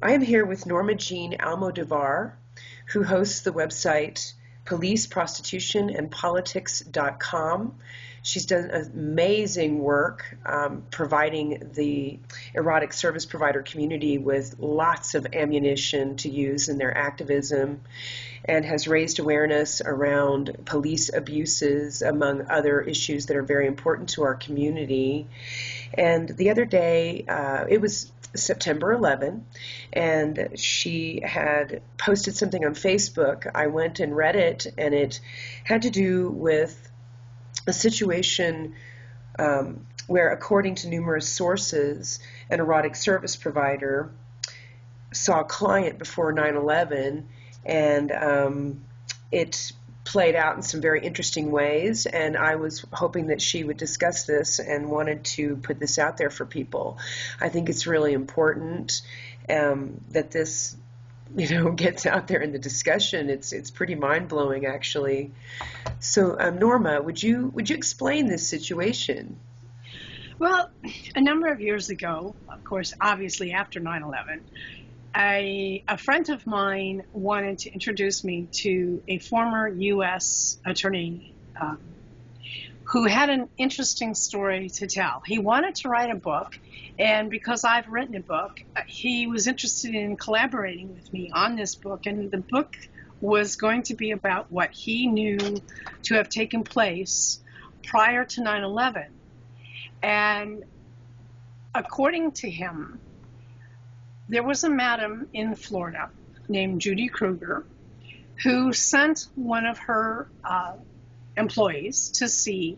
I am here with Norma Jean Almodovar, who hosts the website policeprostitutionandpolitics.com. She's done amazing work providing the erotic service provider community with lots of ammunition to use in their activism, and has raised awareness around police abuses, among other issues that are very important to our community. And the other day, it was September 11, and she had posted something on Facebook. I went and read it, and it had to do with a situation where, according to numerous sources, an erotic service provider saw a client before 9/11, and it played out in some very interesting ways, and I was hoping that she would discuss this and wanted to put this out there for people. I think it's really important that this gets out there in the discussion. It's pretty mind-blowing, actually. So Norma, would you explain this situation? Well, a number of years ago, of course, obviously after 9/11, a friend of mine wanted to introduce me to a former U.S. attorney who had an interesting story to tell. He wanted to write a book, and because I've written a book, he was interested in collaborating with me on this book, and the book was going to be about what he knew to have taken place prior to 9/11. And according to him, there was a madam in Florida named Judy Kruger who sent one of her employees to see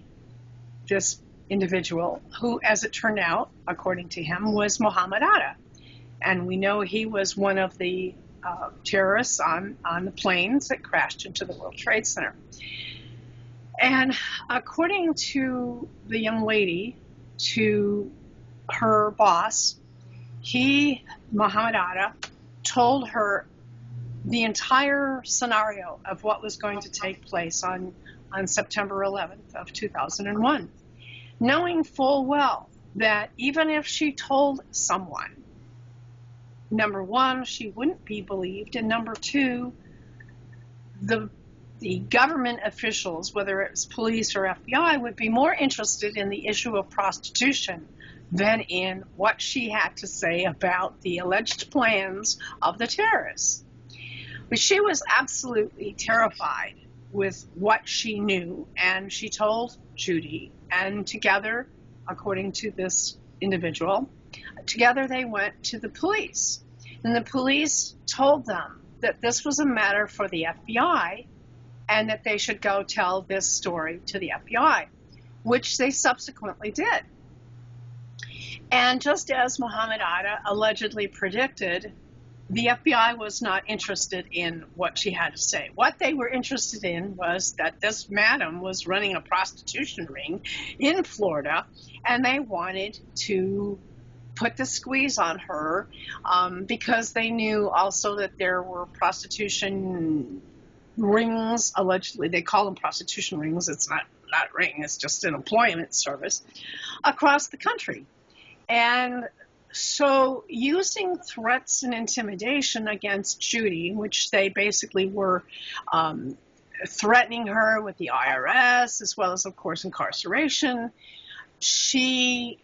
this individual who, as it turned out, according to him, was Mohammad Atta. And we know he was one of the terrorists on the planes that crashed into the World Trade Center. And according to the young lady, to her boss, Mohammad Atta, told her the entire scenario of what was going to take place on September 11th of 2001, knowing full well that even if she told someone, number one, she wouldn't be believed, and number two, the government officials, whether it was police or FBI, would be more interested in the issue of prostitution than in what she had to say about the alleged plans of the terrorists. But she was absolutely terrified with what she knew, and she told Judy, and together, according to this individual, together they went to the police. And the police told them that this was a matter for the FBI and that they should go tell this story to the FBI, which they subsequently did. And just as Mohammad Atta allegedly predicted, the FBI was not interested in what she had to say. What they were interested in was that this madam was running a prostitution ring in Florida, and they wanted to put the squeeze on her because they knew also that there were prostitution rings, allegedly. They call them prostitution rings. It's not a ring. It's just an employment service across the country. And so using threats and intimidation against Judy, which they basically were threatening her with the IRS, as well as, of course, incarceration, she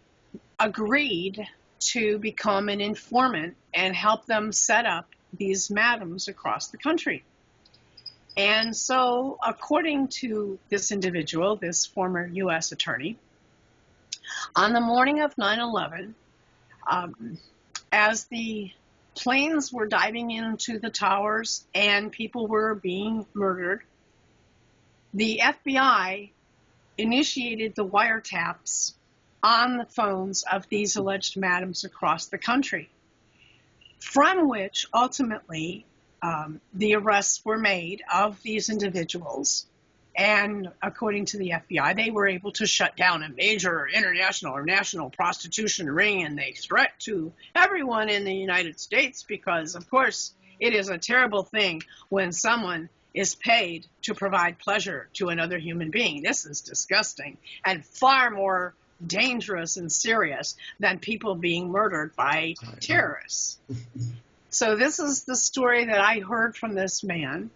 agreed to become an informant and help them set up these madams across the country. And so, according to this individual, this former U.S. attorney, on the morning of 9/11, as the planes were diving into the towers and people were being murdered, the FBI initiated the wiretaps on the phones of these alleged madams across the country, from which ultimately the arrests were made of these individuals. And according to the FBI, they were able to shut down a major international or national prostitution ring, and they threat to everyone in the United States because, of course, it is a terrible thing when someone is paid to provide pleasure to another human being. This is disgusting and far more dangerous and serious than people being murdered by terrorists. So this is the story that I heard from this man.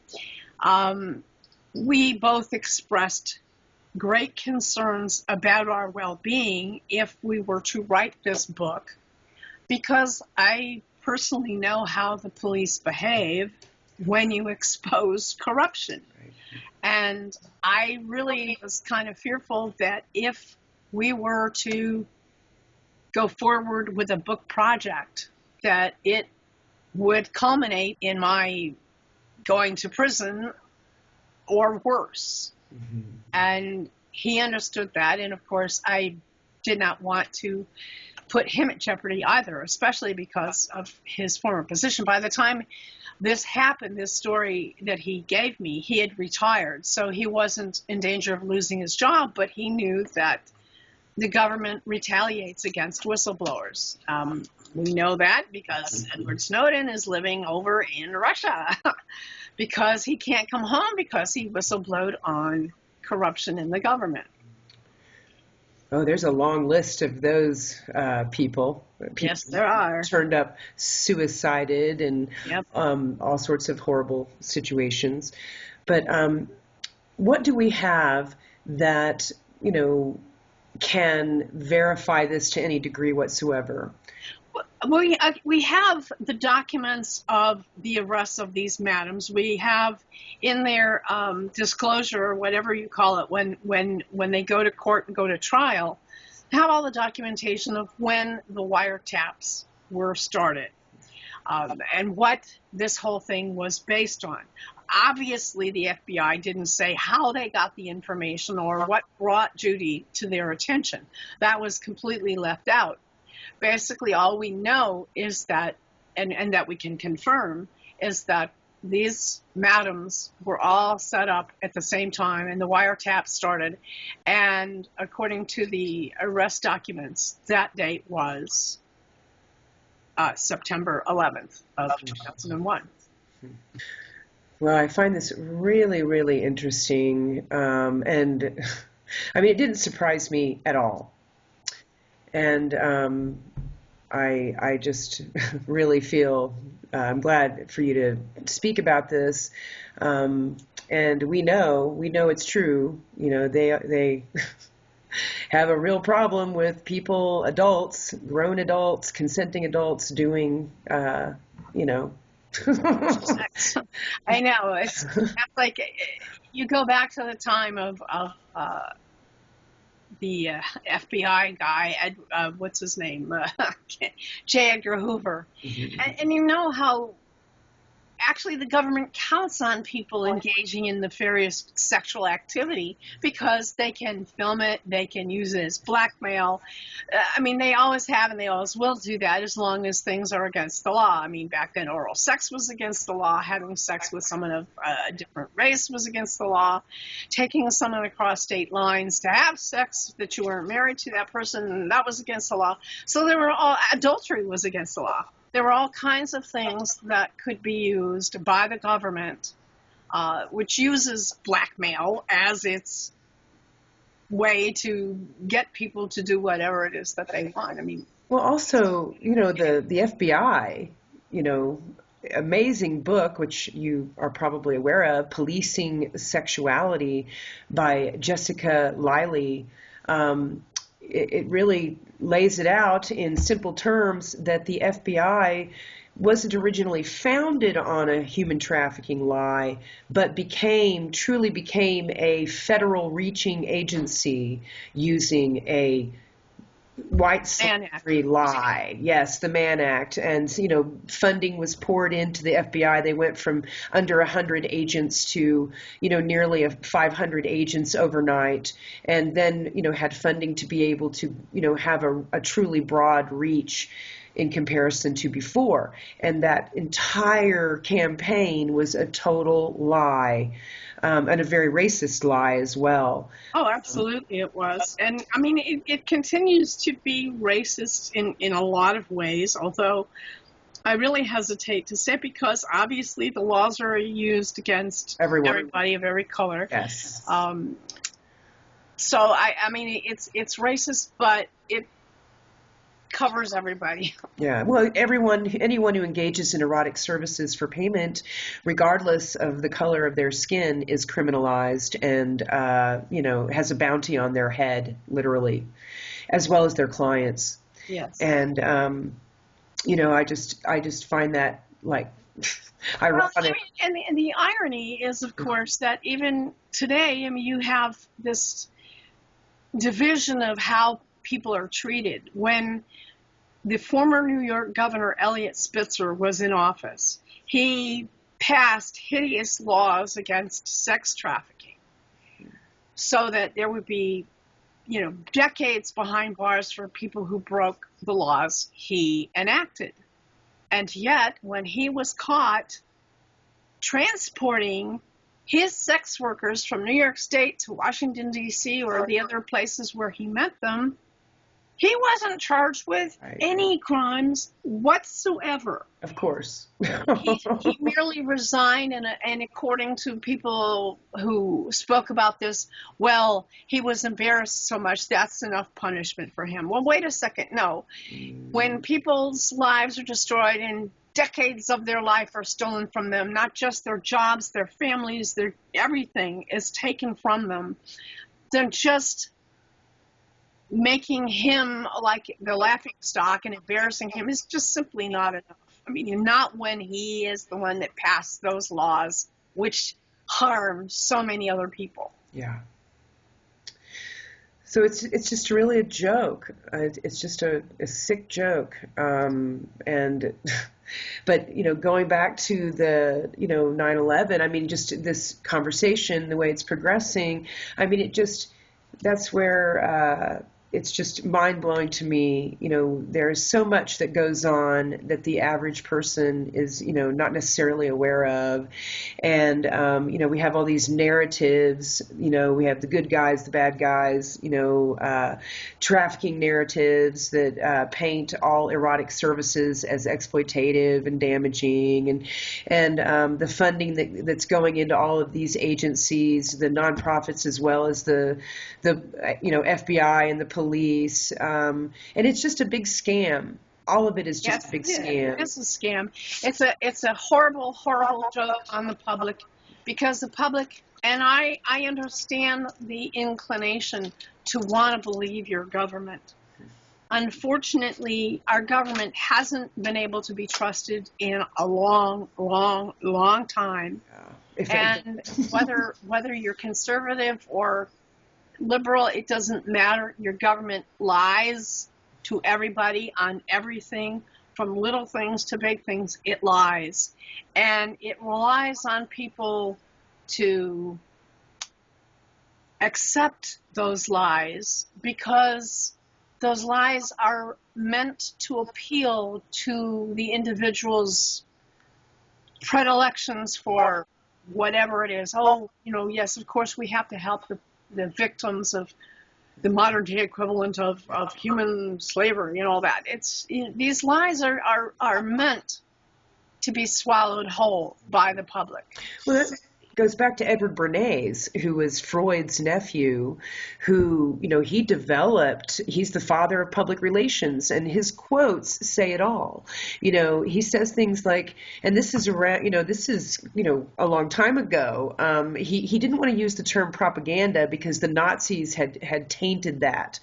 We both expressed great concerns about our well-being if we were to write this book, because I personally know how the police behave when you expose corruption. Right. And I really was kind of fearful that if we were to go forward with a book project, that it would culminate in my going to prison or worse. Mm-hmm. And he understood that. And of course, I did not want to put him at jeopardy either, especially because of his former position. By the time this happened, this story that he gave me, he had retired. So he wasn't in danger of losing his job, but he knew that the government retaliates against whistleblowers. We know that because Edward Snowden is living over in Russia because he can't come home because he whistleblowed on corruption in the government. Oh, there's a long list of those people. Yes, there are. Turned up, suicided, and Yep. All sorts of horrible situations. But what do we have that, can verify this to any degree whatsoever? We have the documents of the arrests of these madams. We have in their disclosure, or whatever you call it, when they go to court and go to trial, have all the documentation of when the wiretaps were started and what this whole thing was based on. Obviously, the FBI didn't say how they got the information or what brought Judy to their attention. That was completely left out. Basically, all we know is that, and that we can confirm, is that these madams were all set up at the same time and the wiretap started. And according to the arrest documents, that date was September 11th of 2001. Well, I find this really, really interesting. And I mean, it didn't surprise me at all. And I just really feel I'm glad for you to speak about this. And we know it's true. They have a real problem with people, adults, grown adults, consenting adults doing, I know. It's like you go back to the time of the FBI guy, what's his name? J. Edgar Hoover. Mm-hmm. And you know how actually the government counts on people engaging in nefarious sexual activity because they can film it, they can use it as blackmail. I mean, they always have and they always will do that as long as things are against the law. I mean, back then oral sex was against the law, having sex with someone of a different race was against the law, taking someone across state lines to have sex that you weren't married to that person, that was against the law. So adultery was against the law. There were all kinds of things that could be used by the government, which uses blackmail as its way to get people to do whatever it is that they want. I mean, well, also, the FBI, amazing book, which you are probably aware of, Policing Sexuality by Jessica Liley. It really lays it out in simple terms that the FBI wasn't originally founded on a human trafficking lie, but truly became a federal reaching agency using a white slavery lie. Yes, the Mann Act. And, funding was poured into the FBI. They went from under 100 agents to, nearly 500 agents overnight. And then, had funding to be able to, have a truly broad reach in comparison to before. And that entire campaign was a total lie. And a very racist lie as well. Oh, absolutely it was. And I mean, it continues to be racist in a lot of ways, although I really hesitate to say it because obviously the laws are used against everybody of every color. Yes. So I mean, it's racist, but it covers everybody. Yeah, well, anyone who engages in erotic services for payment, regardless of the color of their skin, is criminalized and, has a bounty on their head, literally, as well as their clients. Yes. And, I just find that, like, ironic. Well, and the irony is, of course, that even today, you have this division of how people are treated. When the former New York governor, Eliot Spitzer, was in office, he passed hideous laws against sex trafficking so that there would be, decades behind bars for people who broke the laws he enacted. And yet, when he was caught transporting his sex workers from New York State to Washington, D.C., or the other places where he met them, he wasn't charged with any crimes whatsoever. Of course. He merely resigned, and according to people who spoke about this, well, he was embarrassed so much, that's enough punishment for him. Well, wait a second. No. When people's lives are destroyed and decades of their life are stolen from them, not just their jobs, their families, their everything is taken from them, then just making him like the laughing stock and embarrassing him is just simply not enough. Not when he is the one that passed those laws, which harmed so many other people. Yeah. So it's just really a joke. It's just a sick joke. But going back to the 9/11, just this conversation, the way it's progressing, that's where it's just mind-blowing to me. There's so much that goes on that the average person is, not necessarily aware of. And, we have all these narratives, we have the good guys, the bad guys, trafficking narratives that paint all erotic services as exploitative and damaging. And the funding that's going into all of these agencies, the nonprofits, as well as the FBI and the police, and it's just a big scam. All of it is just a big scam. It's a scam. It's a horrible, horrible joke on the public, because the public, and I understand the inclination to want to believe your government. Unfortunately, our government hasn't been able to be trusted in a long, long, long time. And whether you're conservative or liberal, it doesn't matter. Your government lies to everybody on everything, from little things to big things. It lies, and it relies on people to accept those lies, because those lies are meant to appeal to the individual's predilections for whatever it is. Oh, yes, of course we have to help the victims of the modern day equivalent of human slavery, all that. These lies are meant to be swallowed whole by the public. Well, that goes back to Edward Bernays, who was Freud's nephew, who, he's the father of public relations, and his quotes say it all. He says things like, and this is around, a long time ago. He didn't want to use the term propaganda because the Nazis had tainted that.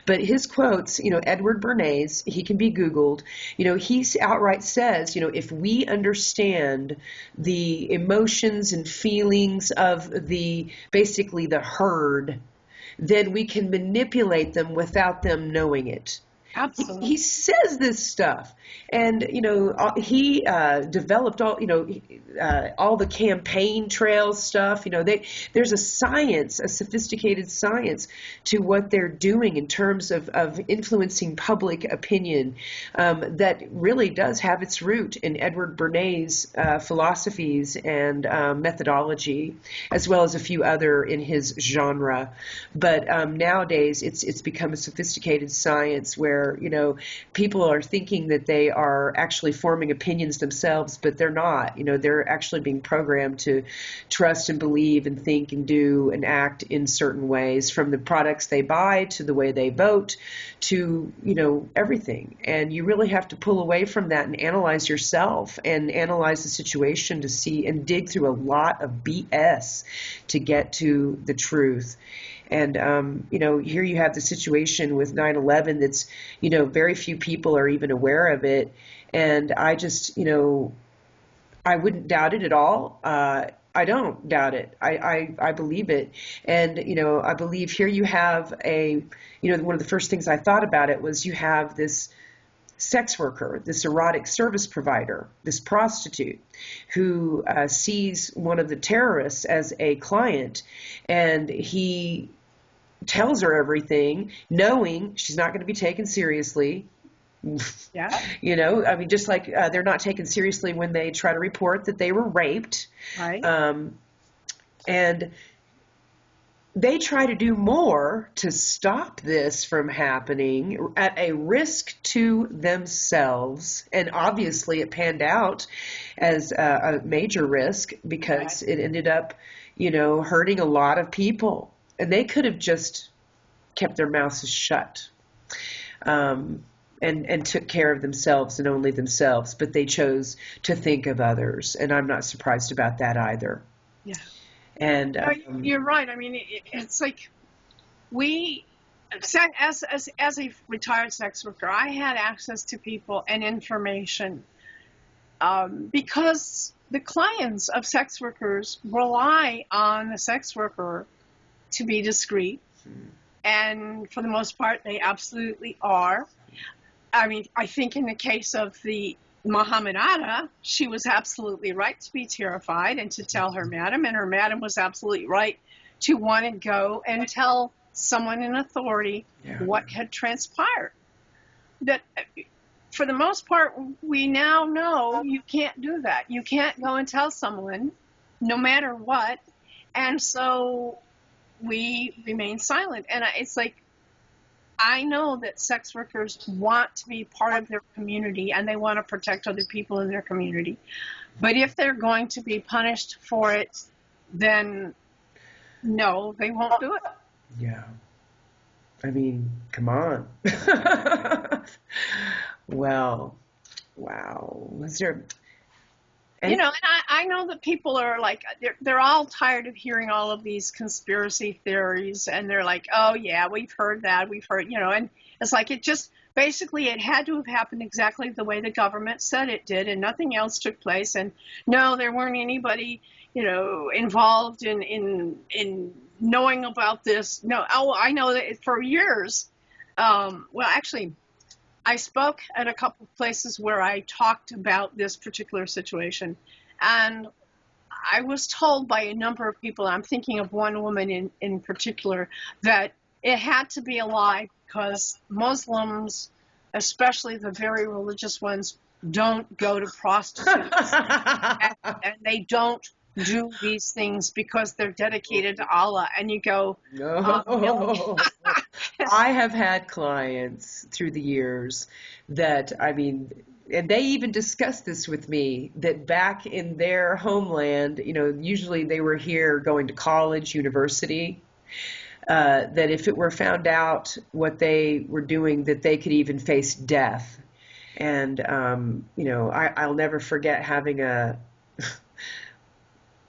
But his quotes, Edward Bernays, he can be Googled, he outright says, if we understand the emotions and feelings of basically the herd, then we can manipulate them without them knowing it. Absolutely. He says this stuff, and he developed all the campaign trail stuff. There's a science, a sophisticated science to what they're doing in terms of influencing public opinion that really does have its root in Edward Bernays' philosophies and methodology, as well as a few other in his genre. But nowadays, it's become a sophisticated science where where, people are thinking that they are actually forming opinions themselves, but they're not. They're actually being programmed to trust and believe and think and do and act in certain ways, from the products they buy to the way they vote to, everything. And you really have to pull away from that and analyze yourself and analyze the situation to see and dig through a lot of BS to get to the truth. And, here you have the situation with 9/11 that's, very few people are even aware of it. And I just, I wouldn't doubt it at all. I don't doubt it. I believe it. And, I believe here you have one of the first things I thought about it was you have this sex worker, this erotic service provider, this prostitute who sees one of the terrorists as a client, and he tells her everything, knowing she's not going to be taken seriously. Yeah. Just like they're not taken seriously when they try to report that they were raped. Right. And they try to do more to stop this from happening at a risk to themselves. And obviously it panned out as a major risk because it ended up, hurting a lot of people. And they could have just kept their mouths shut. And took care of themselves and only themselves, but they chose to think of others, and I'm not surprised about that either. Yeah. And you're right. I mean, it's like as a retired sex worker, I had access to people and information because the clients of sex workers rely on the sex worker to be discreet, and for the most part, they absolutely are. I mean, I think in the case of the mohammad atta, she was absolutely right to be terrified and to tell her madam, and her madam was absolutely right to want to go and tell someone in authority what had transpired. That, for the most part, we now know you can't do that. You can't go and tell someone, no matter what, and so we remain silent. And it's like, I know that sex workers want to be part of their community and they want to protect other people in their community. But if they're going to be punished for it, then no, they won't do it. Yeah. I mean, come on. Well, wow. Was there... And I know that people are like, they're all tired of hearing all of these conspiracy theories, and they're like, oh yeah, we've heard that, and it's like, it had to have happened exactly the way the government said it did, and nothing else took place, and no, there weren't anybody, involved in knowing about this. No, I know that for years, actually, I spoke at a couple of places where I talked about this particular situation, and I was told by a number of people, I'm thinking of one woman in particular, that it had to be a lie because Muslims, especially the very religious ones, don't go to prostitutes and they don't do these things because they're dedicated to Allah. And you go, no. Really? I have had clients through the years that, and they even discussed this with me, that back in their homeland, usually they were here going to college, university, that if it were found out what they were doing, that they could even face death. And, I'll never forget having a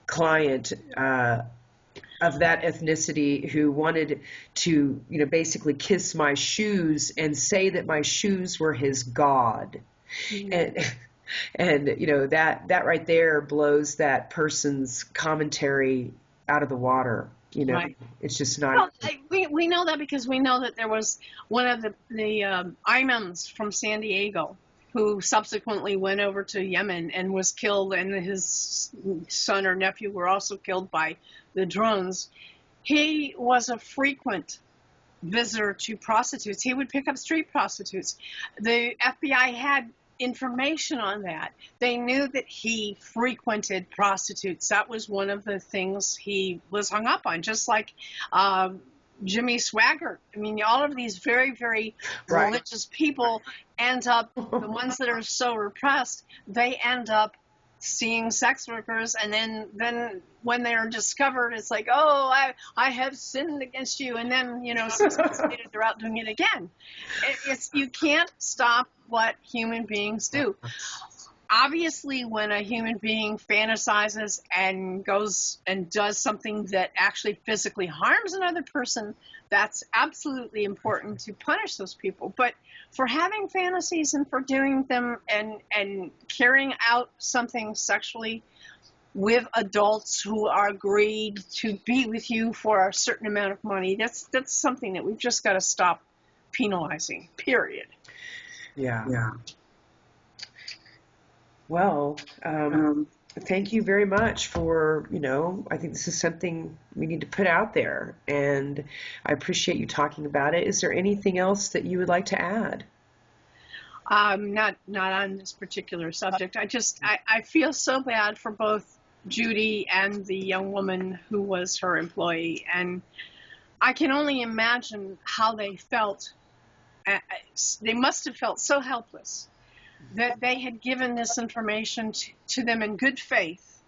client of that ethnicity who wanted to, basically kiss my shoes and say that my shoes were his God. Mm-hmm. And that right there blows that person's commentary out of the water. Right. It's just not. Well, we know that because we know that there was one of the imams from San Diego who subsequently went over to Yemen and was killed, and his son or nephew were also killed by the drones. He was a frequent visitor to prostitutes. He would pick up street prostitutes. The FBI had information on that. They knew that he frequented prostitutes. That was one of the things he was hung up on, just like Jimmy Swaggart. I mean, all of these very, very Right. religious people end up, the ones that are so repressed, they end up seeing sex workers, and then when they're discovered, it's like, oh, I have sinned against you, and then 6 months later they're out doing it again. You can't stop what human beings do. Obviously, when a human being fantasizes and goes and does something that actually physically harms another person, that's absolutely important to punish those people. But for having fantasies and for doing them and carrying out something sexually with adults who are agreed to be with you for a certain amount of money, that's something that we've just got to stop penalizing, period. Yeah. Well, thank you very much for, I think this is something we need to put out there, and I appreciate you talking about it. Is there anything else that you would like to add? Not on this particular subject. I feel so bad for both Judy and the young woman who was her employee, and I can only imagine how they felt. They must have felt so helpless that they had given this information to them in good faith,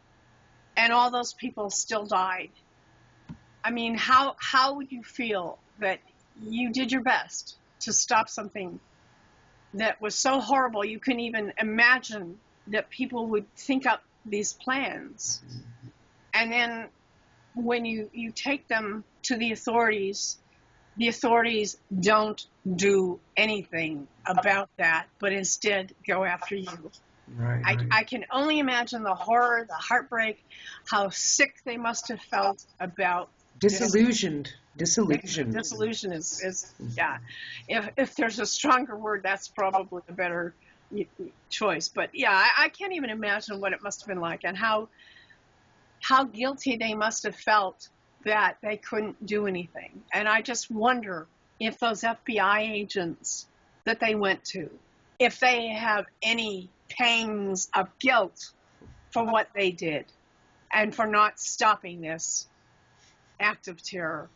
and all those people still died. I mean, how would you feel that you did your best to stop something that was so horrible you couldn't even imagine that people would think up these plans? And then when you take them to the authorities don't do anything about that, but instead go after you. Right. I can only imagine the horror, the heartbreak, how sick they must have felt about Disillusioned. Disillusion is yeah. If there's a stronger word, that's probably a better choice. But yeah, I can't even imagine what it must have been like, and how guilty they must have felt that they couldn't do anything. And I just wonder if those FBI agents that they went to, if they have any pangs of guilt for what they did and for not stopping this act of terror.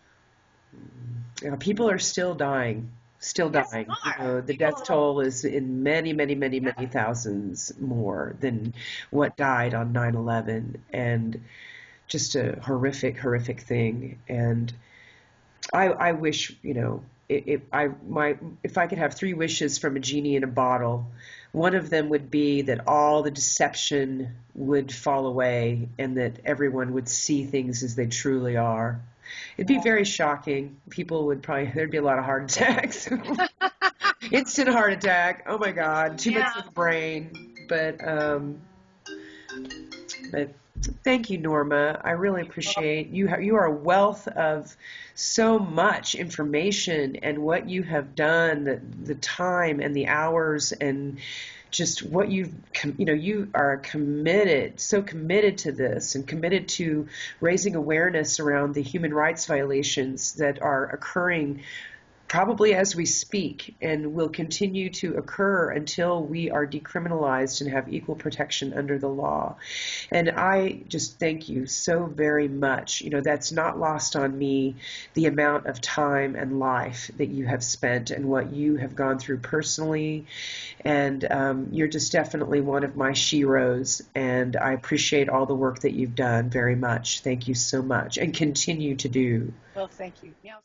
Yeah, people are still dying. Still Yes, dying. are. The death toll is in many, many, many, many thousands more than what died on 9/11, and just a horrific, horrific thing. And I wish, if I could have 3 wishes from a genie in a bottle, one of them would be that all the deception would fall away and that everyone would see things as they truly are. It'd be very shocking. There'd be a lot of heart attacks. Instant heart attack. Oh my God, too much for the brain. But thank you, Norma. I really appreciate you. You are a wealth of so much information, and what you have done, the time and the hours, and just what you are so committed to this, and committed to raising awareness around the human rights violations that are occurring probably as we speak, and will continue to occur until we are decriminalized and have equal protection under the law. And I just thank you so very much. That's not lost on me, the amount of time and life that you have spent and what you have gone through personally. And you're just definitely one of my sheroes, and I appreciate all the work that you've done very much. Thank you so much, and continue to do. Well, thank you. Yeah.